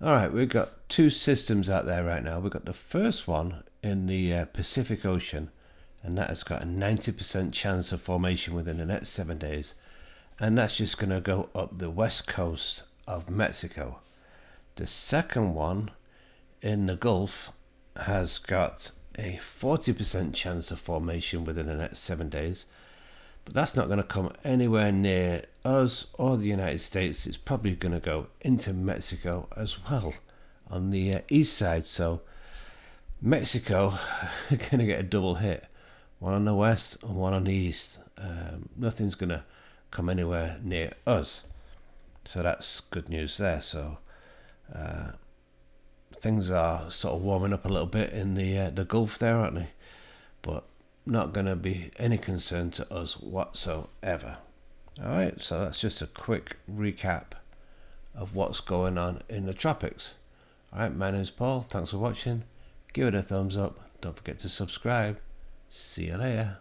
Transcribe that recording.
Alright, we've got two systems out there right now. We've got the first one in the Pacific Ocean, and that has got a 90% chance of formation within the next 7 days. And that's just going to go up the west coast of Mexico. The second one in the Gulf has got a 40% chance of formation within the next 7 days. But that's not going to come anywhere near us or the United States. It's probably going to go into Mexico as well on the east side. So Mexico are going to get a double hit. One on the west and one on the east. Nothing's going to come anywhere near us. So that's good news there. So things are sort of warming up a little bit in the Gulf there, aren't they? But not going to be any concern to us whatsoever. Alright, so that's just a quick recap of what's going on in the tropics. Alright, my name's Paul. Thanks for watching. Give it a thumbs up. Don't forget to subscribe. See you later.